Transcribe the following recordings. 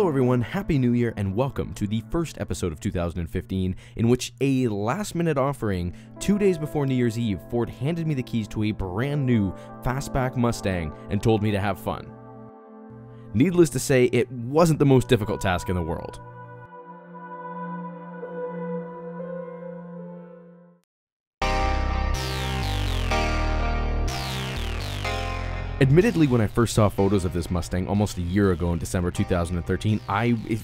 Hello everyone, Happy New Year and welcome to the first episode of 2015 in which a last-minute offering 2 days before New Year's Eve, Ford handed me the keys to a brand new fastback Mustang and told me to have fun. Needless to say, it wasn't the most difficult task in the world. Admittedly, when I first saw photos of this Mustang almost a year ago in December 2013,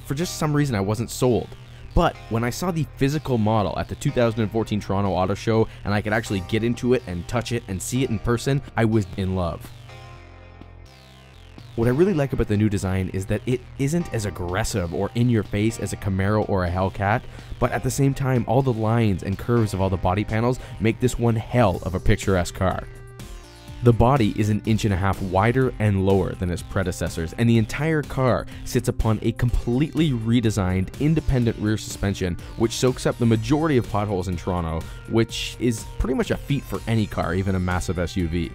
for just some reason I wasn't sold. But when I saw the physical model at the 2014 Toronto Auto Show and I could actually get into it and touch it and see it in person, I was in love. What I really like about the new design is that it isn't as aggressive or in your face as a Camaro or a Hellcat, but at the same time all the lines and curves of all the body panels make this one hell of a picturesque car. The body is 1.5 inches wider and lower than its predecessors, and the entire car sits upon a completely redesigned independent rear suspension which soaks up the majority of potholes in Toronto, which is pretty much a feat for any car, even a massive SUV.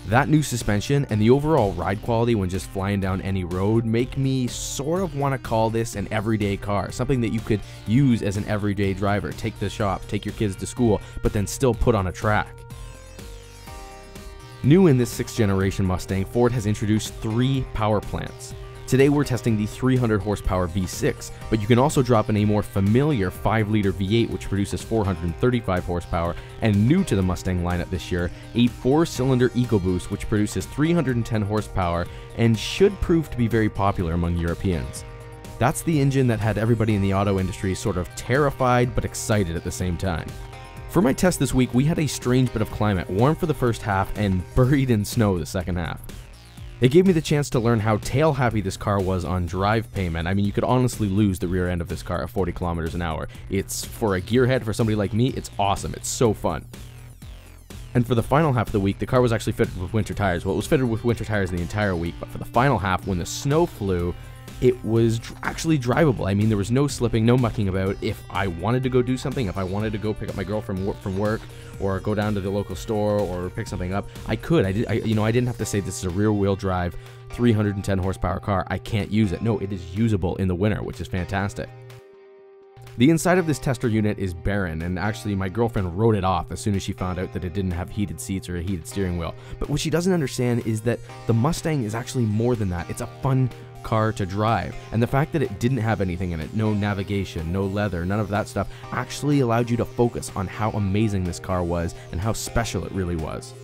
That new suspension and the overall ride quality when just flying down any road make me sort of want to call this an everyday car, something that you could use as an everyday driver, take to the shop, take your kids to school, but then still put on a track. New in this 6th generation Mustang, Ford has introduced 3 power plants. Today we're testing the 300 horsepower V6, but you can also drop in a more familiar 5-liter V8 which produces 435 horsepower, and new to the Mustang lineup this year, a 4-cylinder EcoBoost which produces 310 horsepower and should prove to be very popular among Europeans. That's the engine that had everybody in the auto industry sort of terrified but excited at the same time. For my test this week, we had a strange bit of climate, warm for the first half and buried in snow the second half. It gave me the chance to learn how tail happy this car was on drive payment. I mean, you could honestly lose the rear end of this car at 40 kilometers an hour. It's, for a gearhead, for somebody like me, it's awesome. It's so fun. And for the final half of the week, the car was actually fitted with winter tires. Well, it was fitted with winter tires the entire week, but for the final half, when the snow flew, it was actually drivable. I mean, there was no slipping, no mucking about. If I wanted to go do something, if I wanted to go pick up my girl from work, or go down to the local store, or pick something up, I could. I didn't have to say this is a rear-wheel drive, 310 horsepower car. I can't use it. No, it is usable in the winter, which is fantastic. The inside of this tester unit is barren, and actually my girlfriend wrote it off as soon as she found out that it didn't have heated seats or a heated steering wheel. But what she doesn't understand is that the Mustang is actually more than that. It's a fun car to drive, and the fact that it didn't have anything in it, no navigation, no leather, none of that stuff, actually allowed you to focus on how amazing this car was and how special it really was.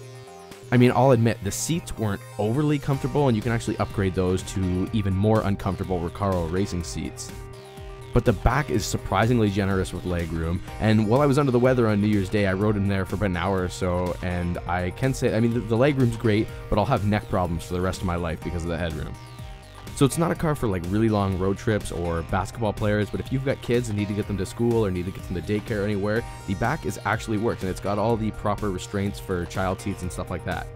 I mean, I'll admit, the seats weren't overly comfortable, and you can actually upgrade those to even more uncomfortable Recaro racing seats. But the back is surprisingly generous with legroom, and while I was under the weather on New Year's Day, I rode in there for about an hour or so, and I can say, I mean, the legroom's great, but I'll have neck problems for the rest of my life because of the headroom. So it's not a car for like really long road trips or basketball players, but if you've got kids and need to get them to school or need to get them to daycare or anywhere, the back actually works, and it's got all the proper restraints for child seats and stuff like that.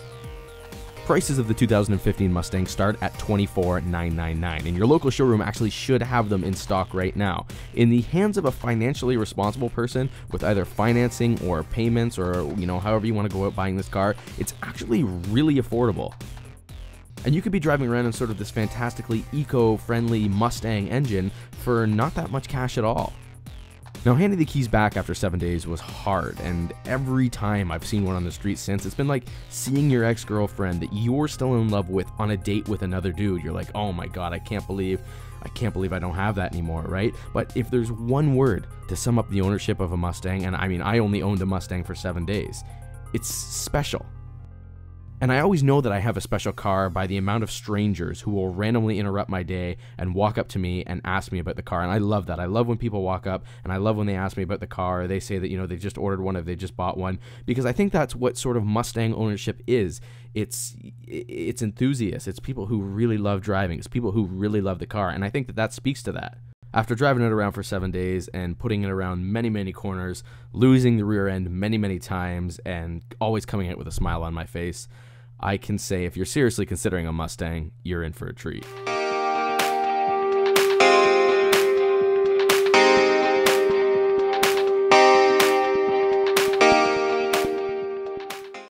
Prices of the 2015 Mustang start at $24,999, and your local showroom actually should have them in stock right now. In the hands of a financially responsible person with either financing or payments or, however you want to go out buying this car, it's actually really affordable. And you could be driving around in sort of this fantastically eco-friendly Mustang engine for not that much cash at all. Now, handing the keys back after 7 days was hard, and every time I've seen one on the street since, it's been like seeing your ex-girlfriend that you're still in love with on a date with another dude. You're like, oh my god, I can't believe I don't have that anymore, right? But if there's one word to sum up the ownership of a Mustang, and I mean, I only owned a Mustang for 7 days, it's special. And I always know that I have a special car by the amount of strangers who will randomly interrupt my day and walk up to me and ask me about the car. And I love that. I love when people walk up, and I love when they ask me about the car, or they say that, they've just ordered one or they just bought one, because I think that's what sort of Mustang ownership is. It's enthusiasts. It's people who really love driving. It's people who really love the car. And I think that speaks to that. After driving it around for 7 days and putting it around many, many corners, losing the rear end many, many times, and always coming out with a smile on my face, I can say if you're seriously considering a Mustang, you're in for a treat.